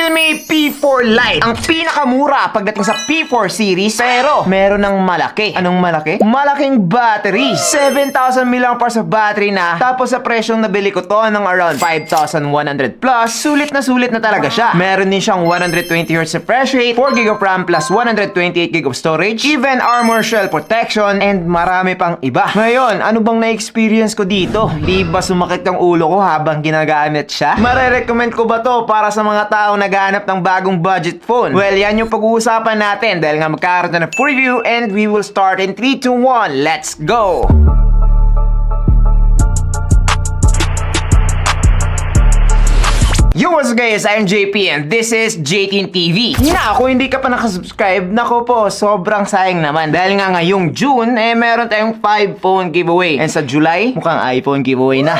Realme P4 Lite. Ang pinakamura pagdating sa P4 series, pero meron ng malaki. Anong malaki? Malaking battery. 7,000 mAh sa battery na. Tapos sa presyong nabili ko to ng around 5,100 plus, sulit na talaga siya. Meron din siyang 120Hz refresh rate, 4GB of RAM plus 128GB of storage, even armor shell protection, and marami pang iba. Ngayon, ano bang na-experience ko dito? Di ba sumakit ang ulo ko habang ginagamit siya? Marerecommend ko ba to para sa mga taong naghahanap ng bagong budget phone? Well, yan yung pag-uusapan natin dahil nga magkakaroon na ng preview and we will start in 3, 2, 1. Let's go! Yo, what's up guys? I'm JP and this is JTeen TV. Na, kung hindi ka pa nakasubscribe, nako po, sobrang sayang naman. Dahil nga ngayong June, meron tayong 5 phone giveaway. And sa July, mukhang iPhone giveaway na.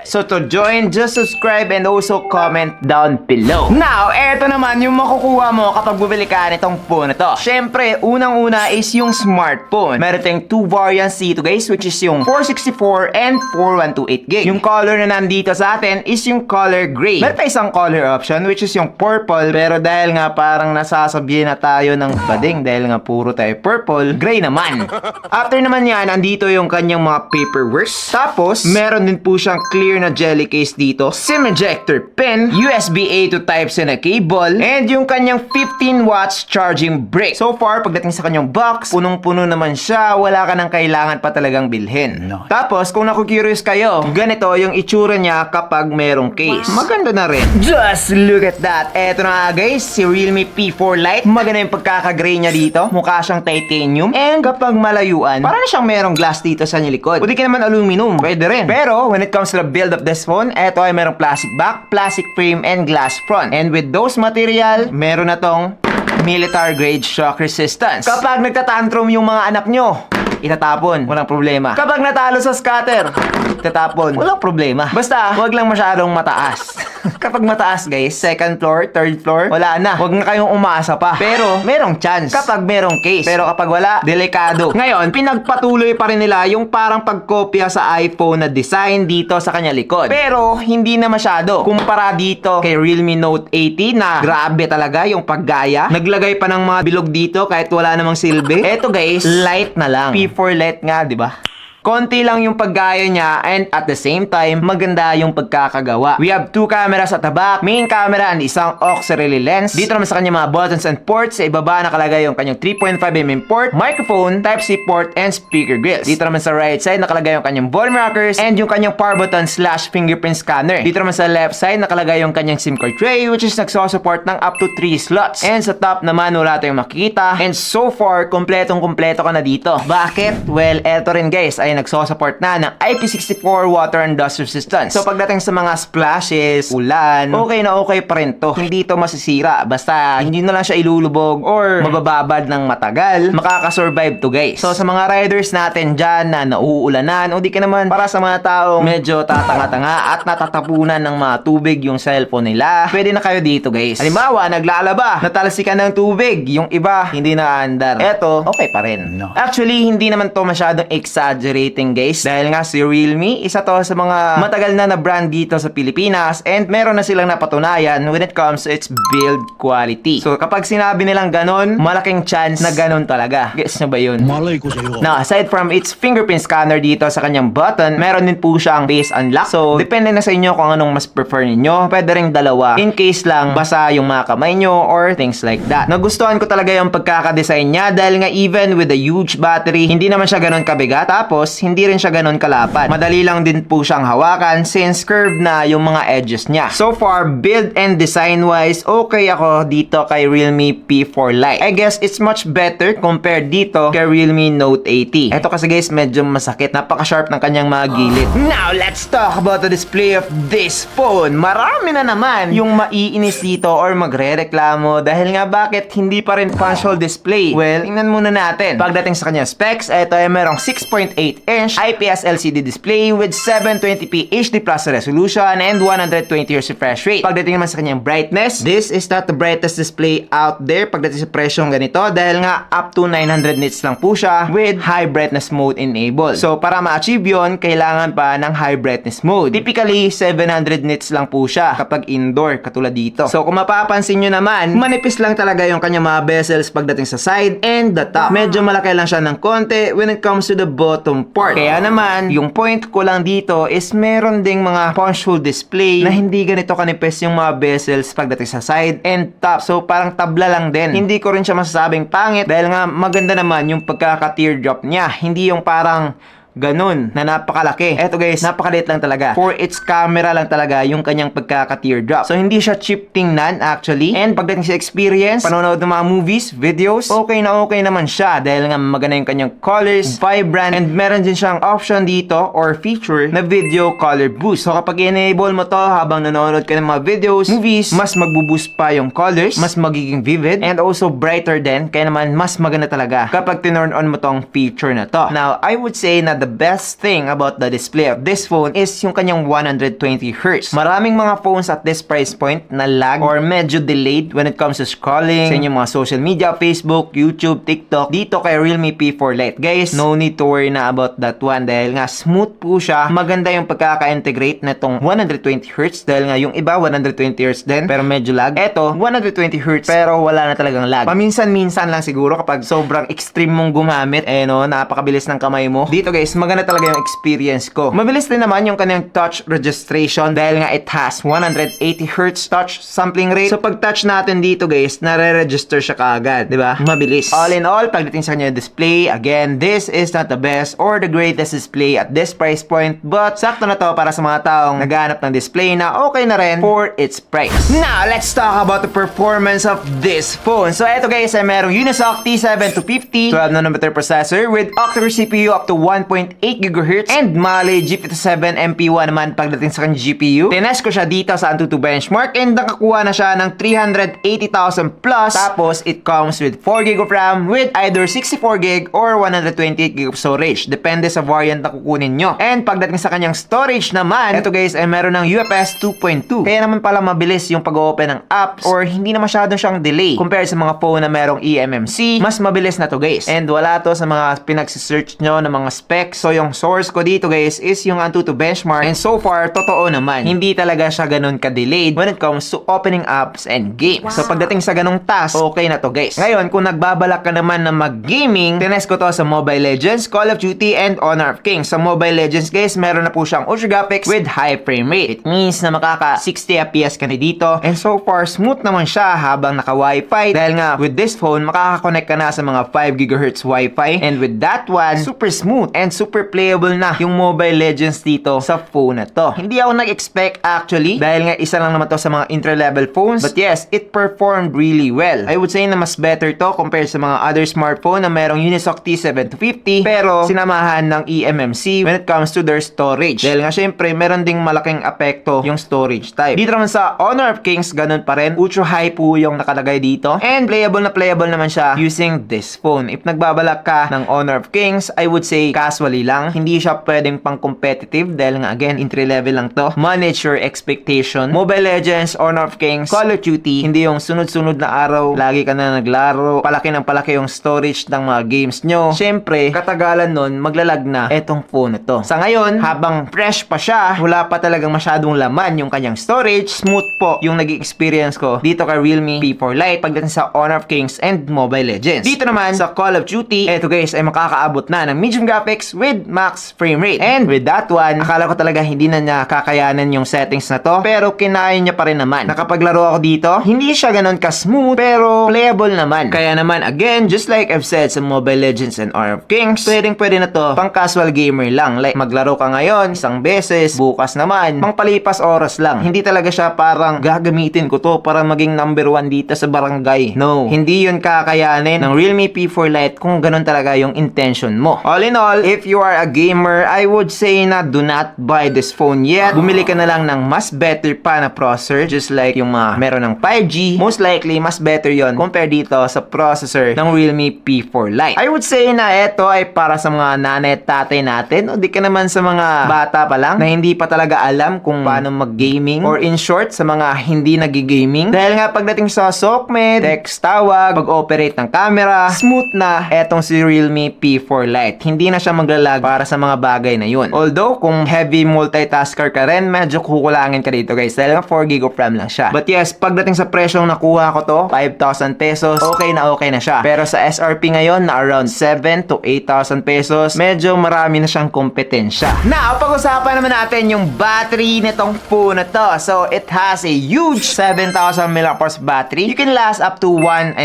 So to join, just subscribe and also comment down below. Now, eto naman yung makukuha mo kapag bumili ka nitong phone na to. Syempre, unang-una is yung smartphone. Meron tayong 2 variants dito guys, which is yung 464 and 4128GB. Yung color na nandito sa atin is yung color gray. Meron pa isang color option, which is yung purple. Pero dahil nga parang nasasabihin na tayo ng bading, dahil nga puro tayo purple, gray naman. After naman yan, andito yung kanyang mga paperwork. Tapos, meron din po siyang clear na jelly case dito, SIM ejector pin, USB-A to Type-C na cable, and yung kanyang 15 watts charging brick. So far, pagdating sa kanyang box, punong-puno naman siya, wala ka nang kailangan pa talagang bilhin. No. Tapos, kung naku-curious kayo, ganito yung itsura niya kapag merong case. Maganda na rin. Just look at that. Eto na nga guys, si Realme P4 Lite. Maganda yung pagkaka-gray niya dito. Mukha siyang titanium. And kapag malayuan, parang na siyang merong glass dito sa likod. Pwede ka naman aluminum. Pwede rin. Pero, when it comes to the build of this phone, eto ay merong plastic back, plastic frame, and glass front. And with those material, meron na tong military grade shock resistance. Kapag nagtatantrum yung mga anak nyo, itatapon, walang problema. Kapag natalo sa scatter, itatapon, walang problema. Basta, wag lang masyadong mataas. Kapag mataas guys, second floor, third floor, wala na. Huwag na kayong umasa pa. Pero, merong chance kapag merong case. Pero kapag wala, delikado. Ngayon, pinagpatuloy pa rin nila yung parang pagkopya sa iPhone na design dito sa kanya likod. Pero, hindi na masyado. Kumpara dito kay Realme Note 80 na grabe talaga yung paggaya. Naglagay pa ng mga bilog dito kahit wala namang silbi. Eto guys, light na lang. P4 Lite nga, di ba? Konti lang yung paggaya niya and at the same time, maganda yung pagkakagawa. We have 2 cameras at the back, main camera and isang auxiliary lens. Dito naman sa kanya mga buttons and ports, sa ibaba nakalagay yung kanyang 3.5mm port, microphone, Type-C port, and speaker grills. Dito naman sa right side nakalagay yung kanyang volume rockers and yung kanyang power button / fingerprint scanner. Dito naman sa left side nakalagay yung kanyang SIM card tray which is nagsusupport ng up to 3 slots. And sa top naman wala tayong makikita. And so far, kompletong-kompleto ka na dito. Bakit? Well, eto rin guys, ay nagso-support na ng IP64 water and dust resistance. So pagdating sa mga splashes, ulan, okay na okay pa rin to. Hindi to masisira. Basta hindi na lang siya ilulubog or mabababad ng matagal, makakasurvive to guys. So sa mga riders natin dyan na nauulanan, o di ka naman para sa mga taong medyo tatanga-tanga at natatapunan ng mga tubig yung cellphone nila, pwede na kayo dito guys. Halimbawa, naglalaba, natalsikan ng tubig, yung iba hindi na andar. Eto, okay pa rin. No. Actually, hindi naman to masyadong exaggerate guys, dahil nga si Realme isa to sa mga matagal na brand dito sa Pilipinas and meron na silang napatunayan when it comes to its build quality. So kapag sinabi nilang ganon, malaking chance na ganon talaga. Guess na ba yun? Malay ko sa'yo. Now, aside from its fingerprint scanner dito sa kanyang button, meron din po siyang face unlock. So depende na sa inyo kung anong mas prefer ninyo. Pwede ring dalawa in case lang basa yung mga kamay nyo or things like that. Nagustuhan ko talaga yung pagkakadesign niya dahil nga even with a huge battery, hindi naman siya ganon kabigat. Tapos hindi rin siya ganun kalapad. Madali lang din po siyang hawakan since curved na yung mga edges niya. So far, build and design wise, okay ako dito kay Realme P4 Lite. I guess it's much better compared dito kay Realme Note 80. Ito kasi guys, medyo masakit. Napaka-sharp ng kanyang mga gilid. Now, let's talk about the display of this phone. Marami na naman yung maiinis dito or magre-reklamo dahil nga bakit hindi pa rin punch hole display. Well, tingnan muna natin. Pagdating sa kanyang specs, ito ay merong 6.8 8-inch IPS LCD display with 720p HD Plus resolution and 120Hz refresh rate. Pagdating naman sa kanyang brightness, this is not the brightest display out there pagdating sa presyong ganito dahil nga up to 900 nits lang po siya with high brightness mode enabled. So para ma-achieve yun, kailangan pa ng high brightness mode. Typically, 700 nits lang po siya kapag indoor, katulad dito. So kung mapapansin nyo naman, manipis lang talaga yung kanyang mga bezels pagdating sa side and the top. Medyo malaki lang siya ng konti when it comes to the bottom part. Kaya naman, yung point ko lang dito is meron ding mga punch hole display na hindi ganito kanipis yung mga bezels pagdating sa side and top. So parang tabla lang din. Hindi ko rin siya masasabing pangit dahil nga maganda naman yung pagkaka-teardrop niya. Hindi yung parang ganun, na napakalaki. Eto guys, napakaliit lang talaga. For its camera lang talaga yung kanyang pagkaka-teardrop. So hindi siya cheap tingnan actually. And pagdating sa experience, panonood ng mga movies, videos, okay naman siya dahil nga maganda yung kanyang colors, vibrant, and meron din siyang option dito or feature na video color boost. So kapag enable mo to habang nanonood ka ng mga videos, movies, mas magbo-boost pa yung colors, mas magiging vivid, and also brighter din. Kaya naman mas maganda talaga kapag tinurn on mo tong feature na to. Now, I would say na the best thing about the display of this phone is yung kanyang 120Hz. Maraming mga phones at this price point na lag or medyo delayed when it comes to scrolling sa inyong mga social media, Facebook, YouTube, TikTok, dito kay Realme P4 Lite. Guys, no need to worry na about that one dahil nga smooth po siya. Maganda yung pagkaka-integrate na itong 120Hz dahil nga yung iba 120Hz din pero medyo lag. Eto, 120Hz pero wala na talagang lag. Paminsan-minsan lang siguro kapag sobrang extreme mong gumamit, napakabilis ng kamay mo. Dito guys, maganda talaga yung experience ko. Mabilis din naman yung kanyang touch registration dahil nga it has 180Hz touch sampling rate. So pag touch natin dito guys, nare-register siya kaagad, di ba? Mabilis. All in all, pagdating sa kanyang display, again, this is not the best or the greatest display at this price point, but sakto na to para sa mga taong naghahanap ng display na okay na rin for its price. Now, let's talk about the performance of this phone. So eto guys, ay merong Unisoc T7-250 12nm processor with octa-core CPU up to 1.8 GHz and Mali G57 MP1 naman pagdating sa kanyang GPU. Tinest ko siya dito sa Antutu benchmark and nakakuha na siya ng 380,000 plus. Tapos it comes with 4GB of RAM with either 64GB or 128GB of storage. Depende sa variant na kukunin nyo. And pagdating sa kanyang storage naman, ito guys ay meron ng UFS 2.2. Kaya naman pala mabilis yung pag-open ng apps or hindi na masyado siyang delay compared sa mga phone na merong eMMC. Mas mabilis na to guys. And wala to sa mga pinagsisearch nyo ng mga specs. So yung source ko dito guys is yung Antutu benchmark and so far totoo naman. Hindi talaga siya ganun ka-delayed when it comes to opening apps and games. Wow. So pagdating sa ganung task, okay na to guys. Ngayon kung nagbabalak ka naman na mag-gaming, tinest ko to sa Mobile Legends, Call of Duty, and Honor of Kings. Sa Mobile Legends guys, meron na po siyang ultra graphics with high frame rate. It means na makaka 60 FPS ka na dito and so far smooth naman siya habang naka Wi-Fi dahil nga with this phone makaka-connect ka na sa mga 5 GHz Wi-Fi and with that one, super smooth and super playable na yung Mobile Legends dito sa phone na to. Hindi ako nag-expect actually dahil nga isa lang naman to sa mga entry-level phones, but yes, it performed really well. I would say na mas better to compared sa mga other smartphone na merong Unisoc T7-250 pero sinamahan ng eMMC when it comes to their storage. Dahil nga syempre meron ding malaking apekto yung storage type. Dito naman sa Honor of Kings, ganun pa rin. Ultra high po yung nakalagay dito and playable naman siya using this phone. If nagbabalak ka ng Honor of Kings, I would say casually lang. Hindi siya pwedeng pang competitive dahil nga again entry level lang to. Manage your expectation. Mobile Legends, Honor of Kings, Call of Duty, hindi yung sunod-sunod na araw lagi ka na naglaro, palaki ng palaki yung storage ng mga games nyo. Syempre katagalan nun maglalag na etong phone na to. Sa ngayon habang fresh pa siya, wala pa talagang masyadong laman yung kanyang storage, smooth po yung naging experience ko dito kay Realme P4 Lite pagdating sa Honor of Kings and Mobile Legends. Dito naman sa Call of Duty, eto guys ay makakaabot na ng medium graphics with max frame rate. And with that one, akala ko talaga hindi na niya kakayanan yung settings na to, pero kinaya niya pa rin naman. Nakapaglaro ako dito, hindi siya ganun ka-smooth, pero playable naman. Kaya naman, again, just like I've said sa Mobile Legends and Honor of Kings, pwede na to pang casual gamer lang. Like, maglaro ka ngayon, isang beses, bukas naman, pang palipas oras lang. Hindi talaga siya parang gagamitin ko to para maging number 1 dito sa barangay. No, hindi yun kakayanin ng Realme P4 Lite kung ganun talaga yung intention mo. All in all, if you are a gamer, I would say na do not buy this phone yet. Bumili ka na lang ng mas better pa na processor, just like yung mga meron ng 5G. Most likely, mas better yon compare dito sa processor ng Realme P4 Lite. I would say na ito ay para sa mga nanay at tatay natin, o di ka naman sa mga bata pa lang na hindi pa talaga alam kung paano mag-gaming, or in short, sa mga hindi nag-gaming. Dahil nga pagdating sa SOCMED, text, tawag, pag-operate ng camera, smooth na etong si Realme P4 Lite. Hindi na siya maglalag para sa mga bagay na yun. Although, kung heavy multitasker ka rin, medyo kukulangin ka dito guys, dahil nga 4GB of RAM lang siya. But yes, pagdating sa presyong nakuha ko to, 5,000 pesos, okay na siya. Pero sa SRP ngayon, na around 7 to 8,000 pesos, medyo marami na siyang kompetensya. Now, pag-usapan naman natin yung battery nitong phone na to. So, it has a huge 7,000 mAh battery. You can last up to 1.5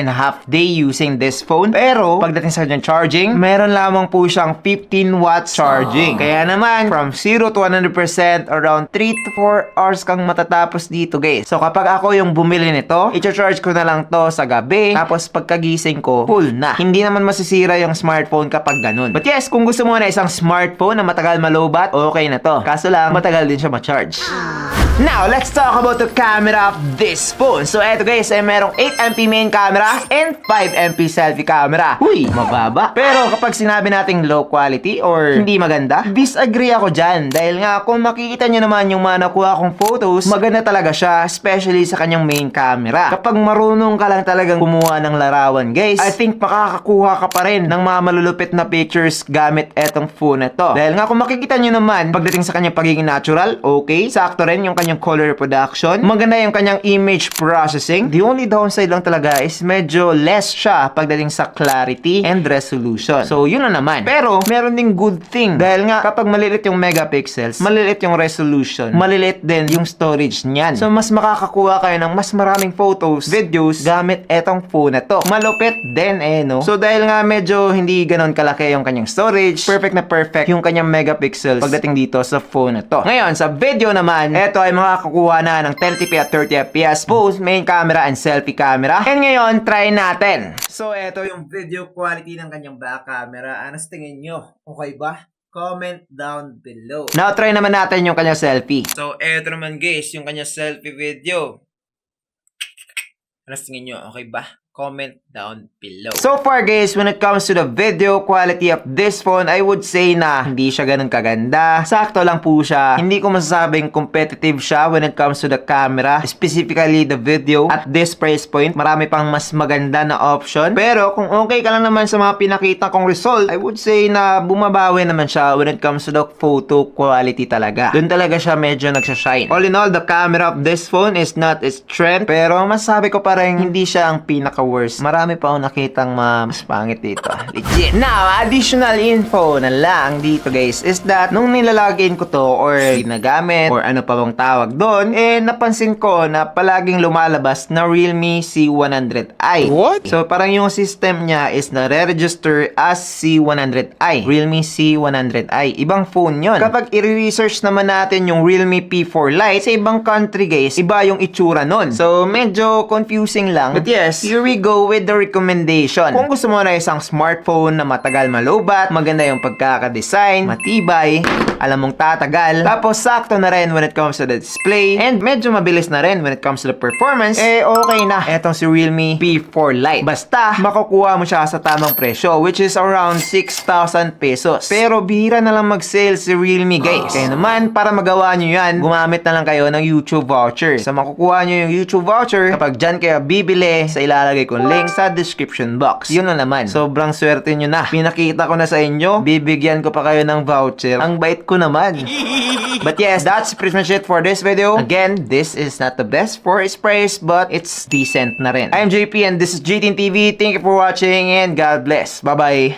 day using this phone. Pero, pagdating sa charging, meron lamang po siyang 15 watts charging. Kaya naman, from 0 to 100%, around 3 to 4 hours kang matatapos dito guys. So, kapag ako yung bumili nito, i-charge ko na lang to sa gabi, tapos pagkagising ko, full na. Hindi naman masisira yung smartphone kapag ganun. But yes, kung gusto mo na isang smartphone na matagal malobat, okay na to. Kaso lang, matagal din siya ma-charge. Now, let's talk about the camera of this phone. So, eto guys, ay merong 8MP main camera and 5MP selfie camera. Huy, mababa. Pero kapag sinabi nating low quality or hindi maganda, disagree ako dyan. Dahil nga, kung makikita nyo naman yung mga nakuha kong photos, maganda talaga siya, especially sa kanyang main camera. Kapag marunong ka lang talagang kumuha ng larawan, guys, I think makakakuha ka pa rin ng mga malulupit na pictures gamit etong phone na to. Dahil nga, kung makikita nyo naman, pagdating sa kanyang pagiging natural, okay, sakto rin yung kanyang color production, maganda yung kanyang image processing. The only downside lang talaga is medyo less siya pagdating sa clarity and resolution. So, yun na naman. Pero, meron ding good thing. Dahil nga, kapag malilit yung megapixels, malilit yung resolution, malilit din yung storage niyan. So, mas makakakuha kayo ng mas maraming photos, videos, gamit etong phone na to. Malupit din no? So, dahil nga medyo hindi ganon kalaki yung kanyang storage, perfect na perfect yung kanyang megapixels pagdating dito sa phone na to. Ngayon, sa video naman, eto ay makakakuha na ng 1080p at 30fps, both main camera and selfie camera. And ngayon, try natin. So, eto yung video quality ng kanyang back camera. Ano sa tingin nyo? Okay ba? Comment down below. Now, try naman natin yung kanyang selfie. So, eto naman guys, yung kanyang selfie video. Ano sa tingin nyo? Okay ba? Comment down below. So far guys, when it comes to the video quality of this phone, I would say na hindi siya ganun kaganda. Sakto lang po siya. Hindi ko masasabing competitive siya when it comes to the camera, specifically the video. At this price point, marami pang mas maganda na option. Pero kung okay ka lang naman sa mga pinakita kong result, I would say na bumabawi naman siya when it comes to the photo quality talaga. Doon talaga siya medyo nagsashine. All in all, the camera of this phone is not its trend, pero masasabi ko pa rin hindi siya ang pinaka-worst. Marami pa akong nakitang mas pangit dito. Legit. Now, additional info na lang dito guys is that nung nilalagin ko to or ginagamit or ano pa bang tawag doon, napansin ko na palaging lumalabas na Realme C100i. What? So, parang yung system niya is nare-register as C100i. Realme C100i. Ibang phone yon. Kapag i-research naman natin yung Realme P4 Lite, sa ibang country guys, iba yung itsura nun. So, medyo confusing lang. But yes, here we go with the recommendation. Kung gusto mo na isang smartphone na matagal malobat, maganda yung pagkaka-design, matibay, alam mong tatagal, tapos sakto na rin when it comes to the display, and medyo mabilis na rin when it comes to the performance, okay na etong si Realme P4 Lite. Basta, makukuha mo siya sa tamang presyo, which is around 6,000 pesos. Pero bihira na lang mag-sale si Realme guys. Kaya naman, para magawa nyo yan, gumamit na lang kayo ng YouTube voucher. So, makukuha nyo yung YouTube voucher kapag dyan kayo bibili, sa ilalagay kong link sa description box. Yun na naman. Sobrang swerte nyo na. Pinakita ko na sa inyo, bibigyan ko pa kayo ng voucher. Ang bait ko naman. But yes, that's pretty much it for this video. Again, this is not the best for its price, but it's decent na rin. I'm JP and this is JTN TV. Thank you for watching and God bless. Bye-bye.